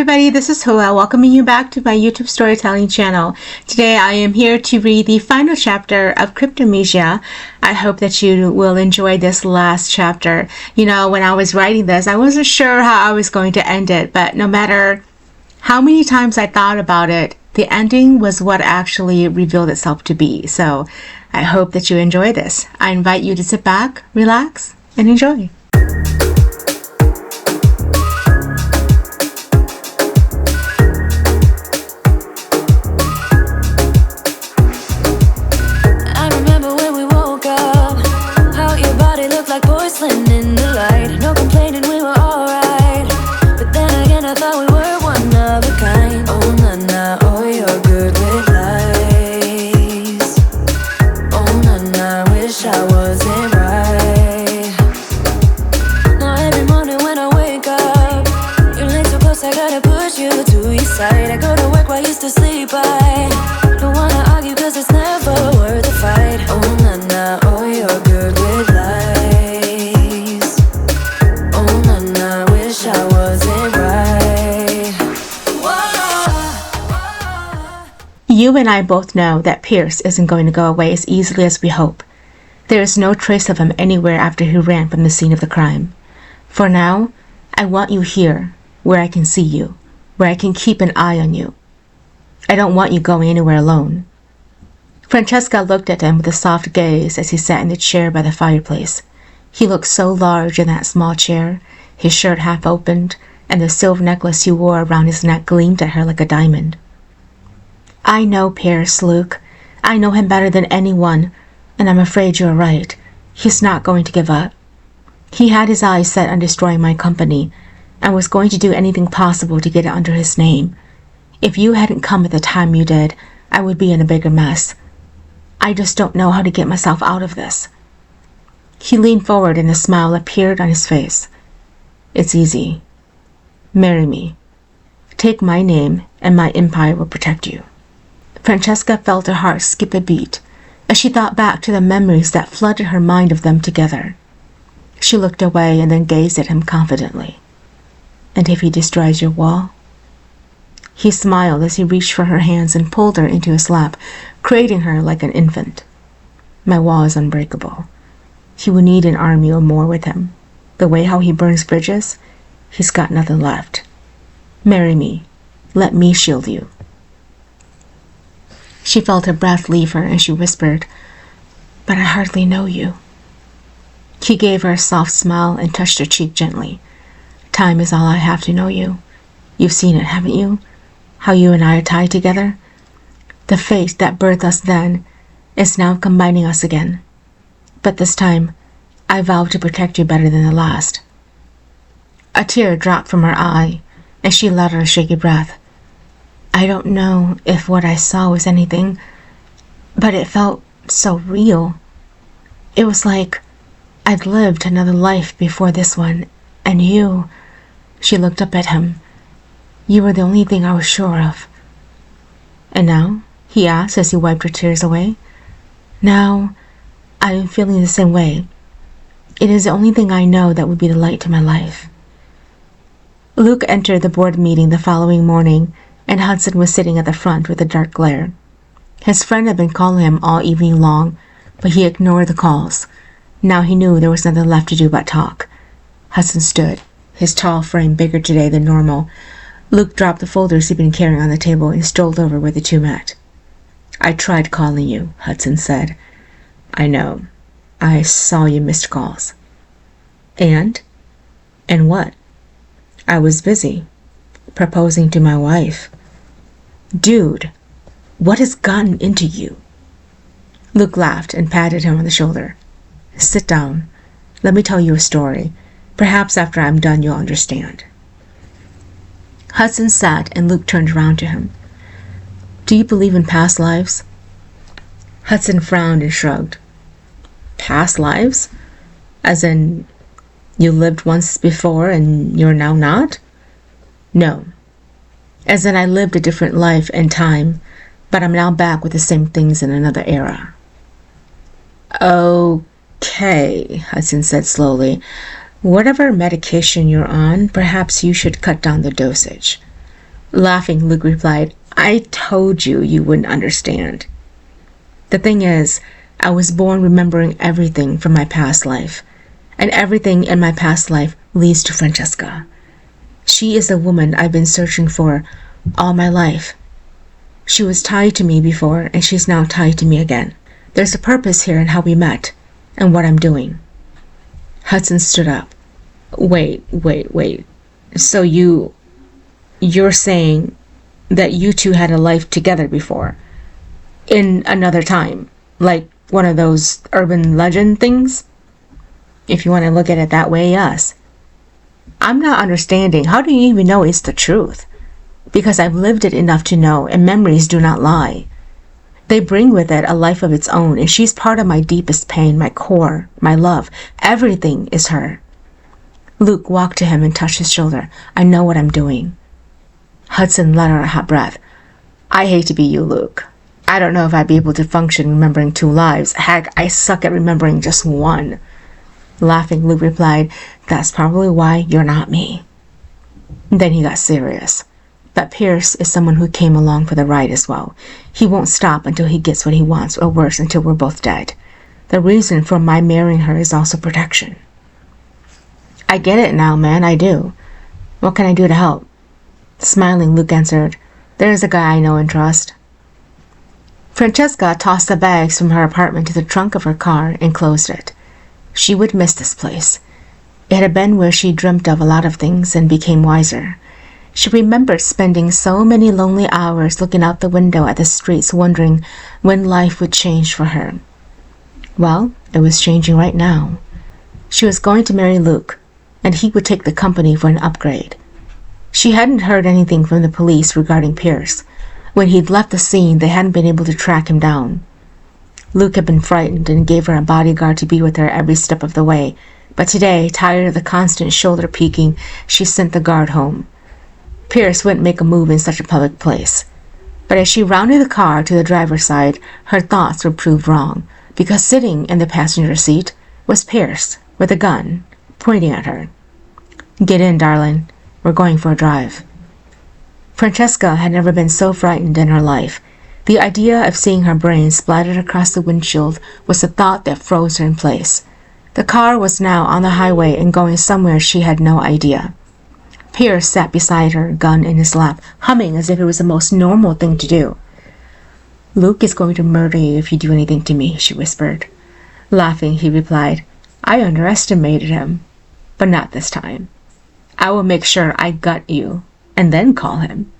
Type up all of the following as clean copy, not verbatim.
everybody, this is Hoa, welcoming you back to my YouTube storytelling channel. Today I am here to read the final chapter of Cryptomnesia. I hope that you will enjoy this last chapter. You know, when I was writing this, I wasn't sure how I was going to end it, but no matter how many times I thought about it, the ending was what actually revealed itself to be. So I hope that you enjoy this. I invite you to sit back, relax, and enjoy. I go to work while you still sleep. I don't wanna argue cause it's never worth a fight. Oh na na, oh you're good with lies. Oh na na, wish I wasn't right. Whoa. You and I both know that Pierce isn't going to go away as easily as we hope. There is no trace of him anywhere after he ran from the scene of the crime. For now, I want you here, where I can see you, where I can keep an eye on you. I don't want you going anywhere alone. Francesca looked at him with a soft gaze as he sat in the chair by the fireplace. He looked so large in that small chair, his shirt half opened, and the silver necklace he wore around his neck gleamed at her like a diamond. I know Pierce, Luke. I know him better than anyone, and I'm afraid you're right. He's not going to give up. He had his eyes set on destroying my company, and was going to do anything possible to get it under his name. If you hadn't come at the time you did, I would be in a bigger mess. I just don't know how to get myself out of this. He leaned forward and a smile appeared on his face. It's easy. Marry me. Take my name and my empire will protect you. Francesca felt her heart skip a beat as she thought back to the memories that flooded her mind of them together. She looked away and then gazed at him confidently. And if he destroys your wall? He smiled as he reached for her hands and pulled her into his lap, cradling her like an infant. My wall is unbreakable. He will need an army or more with him. The way how he burns bridges, he's got nothing left. Marry me. Let me shield you. She felt her breath leave her and she whispered, But I hardly know you. He gave her a soft smile and touched her cheek gently. Time is all I have to know you. You've seen it, haven't you? How you and I are tied together? The fate that birthed us then is now combining us again. But this time, I vow to protect you better than the last. A tear dropped from her eye, and she let out a shaky breath. I don't know if what I saw was anything, but it felt so real. It was like I'd lived another life before this one, and you... She looked up at him. You were the only thing I was sure of. And now? He asked as he wiped her tears away. Now, I am feeling the same way. It is the only thing I know that would be the light to my life. Luke entered the board meeting the following morning, and Hudson was sitting at the front with a dark glare. His friend had been calling him all evening long, but he ignored the calls. Now he knew there was nothing left to do but talk. Hudson stood, his tall frame bigger today than normal. Luke dropped the folders he'd been carrying on the table and strolled over where the two met. I tried calling you, Hudson said. I know. I saw you missed calls. And? And what? I was busy. Proposing to my wife. Dude, what has gotten into you? Luke laughed and patted him on the shoulder. Sit down. Let me tell you a story. Perhaps after I'm done you'll understand. Hudson sat and Luke turned around to him. Do you believe in past lives? Hudson frowned and shrugged. Past lives? As in, you lived once before and you're now not? No. As in I lived a different life and time, but I'm now back with the same things in another era. Okay, Hudson said slowly. Whatever medication you're on, perhaps you should cut down the dosage. Laughing, Luke replied, I told you you wouldn't understand. The thing is, I was born remembering everything from my past life, and everything in my past life leads to Francesca. She is the woman I've been searching for all my life. She was tied to me before, and she's now tied to me again. There's a purpose here in how we met, and what I'm doing. Hudson stood up. Wait. So you're saying that you two had a life together before, in another time, like one of those urban legend things? If you want to look at it that way, yes. I'm not understanding. How do you even know it's the truth? Because I've lived it enough to know, and memories do not lie. They bring with it a life of its own, and she's part of my deepest pain, my core, my love. Everything is her. Luke walked to him and touched his shoulder. I know what I'm doing. Hudson let out a hot breath. I hate to be you, Luke. I don't know if I'd be able to function remembering 2 lives. Heck, I suck at remembering just one. Laughing, Luke replied, That's probably why you're not me. Then he got serious. But Pierce is someone who came along for the ride as well. He won't stop until he gets what he wants, or worse, until we're both dead. The reason for my marrying her is also protection. I get it now, man, I do. What can I do to help? Smiling, Luke answered, There's a guy I know and trust. Francesca tossed the bags from her apartment to the trunk of her car and closed it. She would miss this place. It had been where she dreamt of a lot of things and became wiser. She remembered spending so many lonely hours looking out the window at the streets, wondering when life would change for her. Well, it was changing right now. She was going to marry Luke, and he would take the company for an upgrade. She hadn't heard anything from the police regarding Pierce. When he'd left the scene, they hadn't been able to track him down. Luke had been frightened and gave her a bodyguard to be with her every step of the way, but today, tired of the constant shoulder peeking, she sent the guard home. Pierce wouldn't make a move in such a public place. But as she rounded the car to the driver's side, her thoughts were proved wrong, because sitting in the passenger seat was Pierce, with a gun, pointing at her. Get in, darling. We're going for a drive. Francesca had never been so frightened in her life. The idea of seeing her brain splattered across the windshield was a thought that froze her in place. The car was now on the highway and going somewhere she had no idea. Pierce sat beside her, gun in his lap, humming as if it was the most normal thing to do. Luke is going to murder you if you do anything to me, she whispered. Laughing, he replied, I underestimated him, but not this time. I will make sure I gut you, and then call him.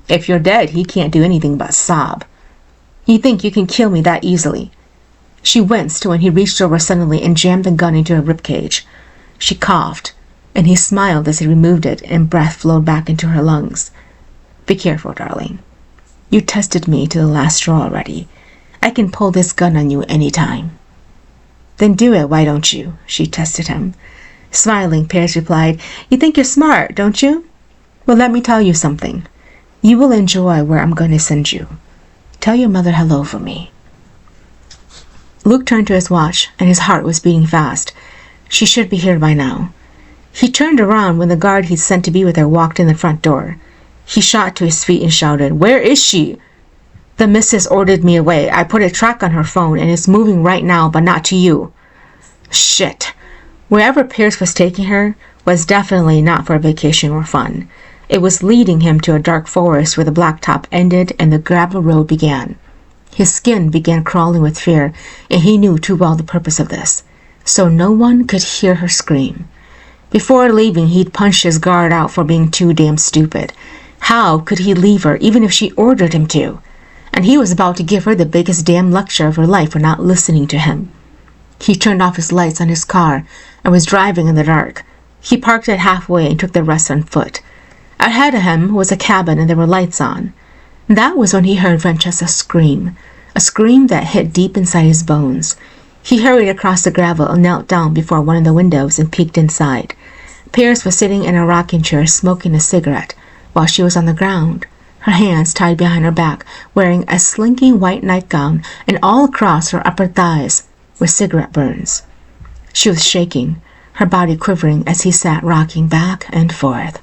If you're dead, he can't do anything but sob. You think you can kill me that easily? She winced when he reached over suddenly and jammed the gun into her ribcage. She coughed, and he smiled as he removed it, and breath flowed back into her lungs. Be careful, darling. You tested me to the last straw already. I can pull this gun on you any time. Then do it, why don't you? She tested him. Smiling, Pierce replied, You think you're smart, don't you? Well, let me tell you something. You will enjoy where I'm going to send you. Tell your mother hello for me. Luke turned to his watch, and his heart was beating fast. She should be here by now. He turned around when the guard he'd sent to be with her walked in the front door. He shot to his feet and shouted, Where is she? The missus ordered me away. I put a track on her phone, and it's moving right now, but not to you. Shit. Wherever Pierce was taking her was definitely not for a vacation or fun. It was leading him to a dark forest where the blacktop ended and the gravel road began. His skin began crawling with fear, and he knew too well the purpose of this, so no one could hear her scream. Before leaving, he'd punched his guard out for being too damn stupid. How could he leave her, even if she ordered him to? And he was about to give her the biggest damn lecture of her life for not listening to him. He turned off his lights on his car and was driving in the dark. He parked it halfway and took the rest on foot. Ahead of him was a cabin and there were lights on. That was when he heard Francesca scream, a scream that hit deep inside his bones. He hurried across the gravel and knelt down before one of the windows and peeked inside. Pierce was sitting in a rocking chair smoking a cigarette, while she was on the ground, her hands tied behind her back, wearing a slinky white nightgown, and all across her upper thighs were cigarette burns. She was shaking, her body quivering as he sat rocking back and forth.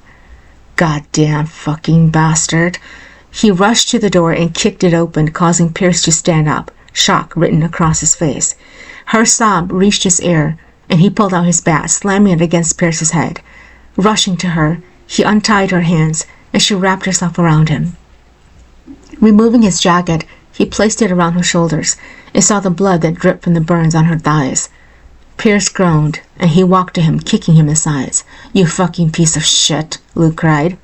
Goddamn fucking bastard. He rushed to the door and kicked it open, causing Pierce to stand up, shock written across his face. Her sob reached his ear, and he pulled out his bat, slamming it against Pierce's head. Rushing to her, he untied her hands, and she wrapped herself around him. Removing his jacket, he placed it around her shoulders and saw the blood that dripped from the burns on her thighs. Pierce groaned, and he walked to him, kicking him in the sides. "You fucking piece of shit," Luke cried.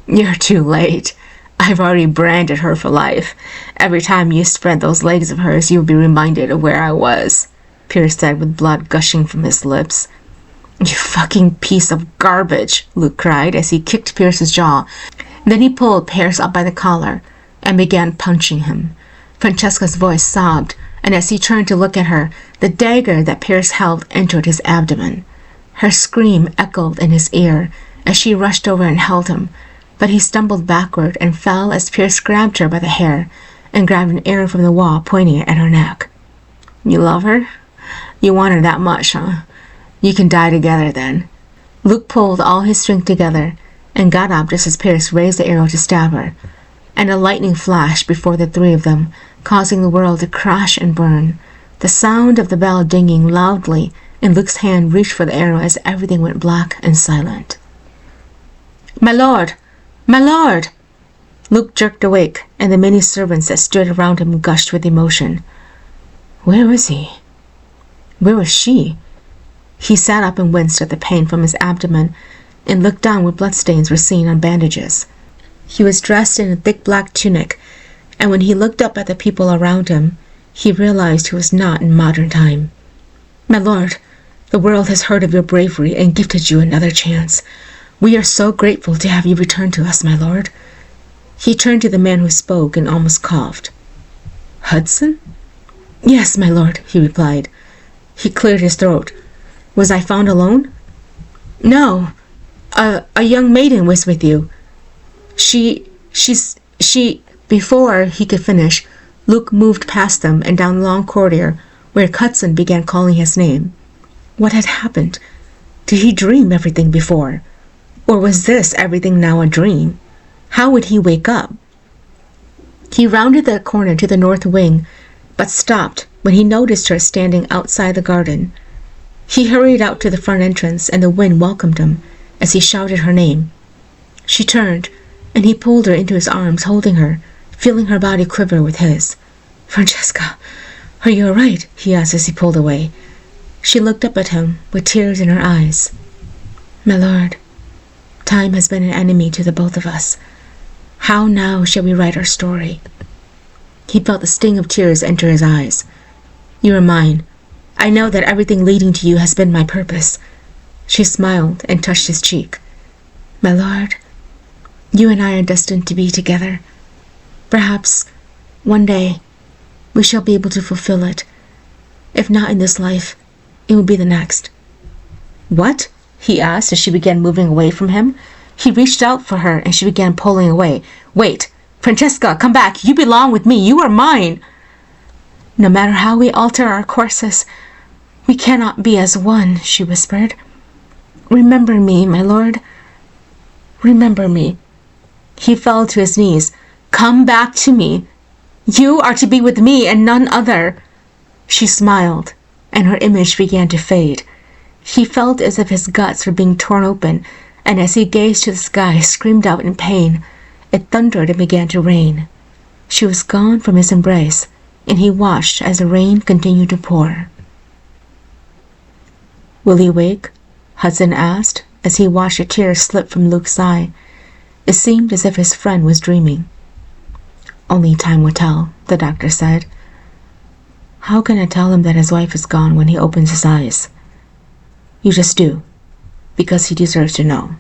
"You're too late. I've already branded her for life. Every time you spread those legs of hers, you'll be reminded of where I was," Pierce said with blood gushing from his lips. "You fucking piece of garbage," Luke cried as he kicked Pierce's jaw. Then he pulled Pierce up by the collar and began punching him. Francesca's voice sobbed, and as he turned to look at her, the dagger that Pierce held entered his abdomen. Her scream echoed in his ear as she rushed over and held him, but he stumbled backward and fell as Pierce grabbed her by the hair and grabbed an arrow from the wall, pointing it at her neck. "You love her? You want her that much, huh? You can die together then." Luke pulled all his strength together and got up just as Pierce raised the arrow to stab her, and a lightning flashed before the three of them, causing the world to crash and burn. The sound of the bell dinging loudly, and Luke's hand reached for the arrow as everything went black and silent. "My lord! My lord!" Luke jerked awake, and the many servants that stood around him gushed with emotion. Where was he? Where was she? He sat up and winced at the pain from his abdomen and looked down where bloodstains were seen on bandages. He was dressed in a thick black tunic, and when he looked up at the people around him, he realized he was not in modern time. "My lord, the world has heard of your bravery and gifted you another chance. We are so grateful to have you return to us, my lord." He turned to the man who spoke and almost coughed. "Hudson?" "Yes, my lord," he replied. He cleared his throat. "Was I found alone?" "No. A young maiden was with you. She... Before he could finish, Luke moved past them and down the long corridor where Hudson began calling his name. What had happened? Did he dream everything before? Or was this everything now a dream? How would he wake up? He rounded the corner to the north wing, but stopped when he noticed her standing outside the garden. He hurried out to the front entrance, and the wind welcomed him as he shouted her name. She turned, and he pulled her into his arms, holding her, feeling her body quiver with his. "Francesca, are you all right?" he asked as he pulled away. She looked up at him with tears in her eyes. "My lord, time has been an enemy to the both of us. How now shall we write our story?" He felt the sting of tears enter his eyes. "You are mine. I know that everything leading to you has been my purpose." She smiled and touched his cheek. "My lord, you and I are destined to be together. Perhaps, one day, we shall be able to fulfill it. If not in this life, it will be the next." "What?" he asked as she began moving away from him. He reached out for her and she began pulling away. "Wait! Francesca, come back! You belong with me! You are mine!" "No matter how we alter our courses, we cannot be as one," she whispered. "Remember me, my lord. Remember me." He fell to his knees. "Come back to me. You are to be with me and none other." She smiled, and her image began to fade. He felt as if his guts were being torn open, and as he gazed to the sky, screamed out in pain. It thundered and began to rain. She was gone from his embrace, and he watched as the rain continued to pour. "Will he wake?" Hudson asked as he watched a tear slip from Luke's eye. It seemed as if his friend was dreaming. "Only time will tell," the doctor said. "How can I tell him that his wife is gone when he opens his eyes?" "You just do, because he deserves to know."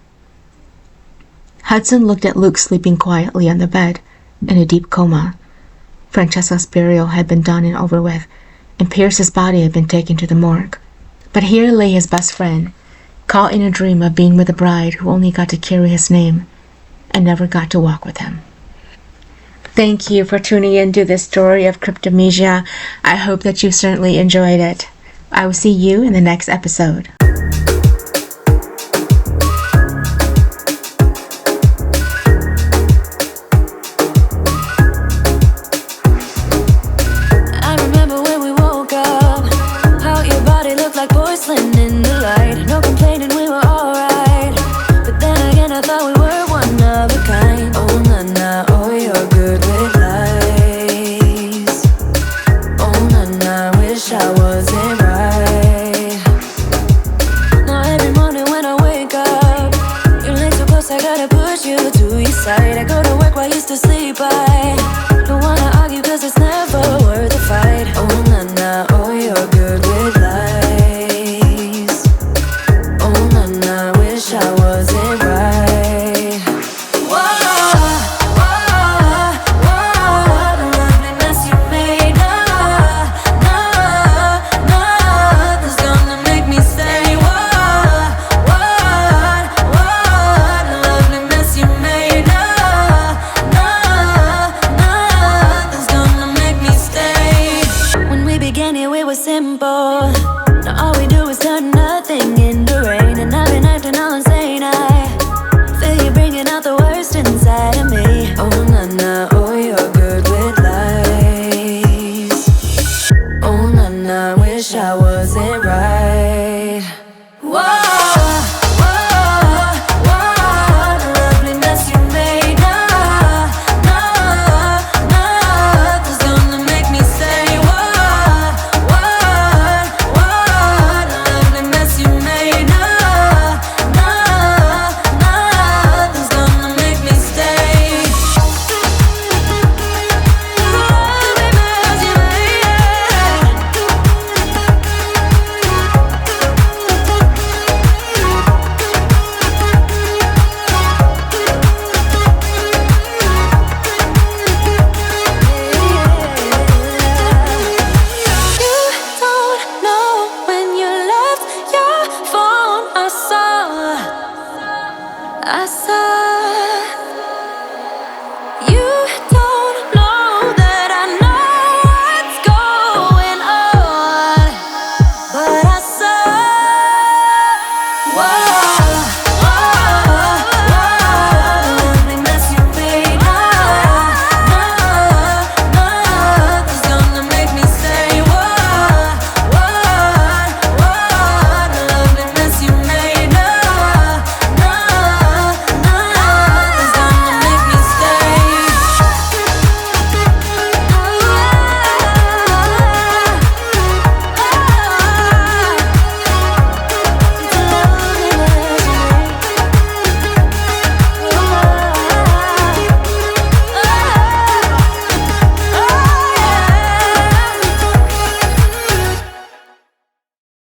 Hudson looked at Luke sleeping quietly on the bed in a deep coma. Francesca's burial had been done and over with, and Pierce's body had been taken to the morgue. But here lay his best friend, caught in a dream of being with a bride who only got to carry his name and never got to walk with him. Thank you for tuning in to this story of Cryptomnesia. I hope that you certainly enjoyed it. I will see you in the next episode.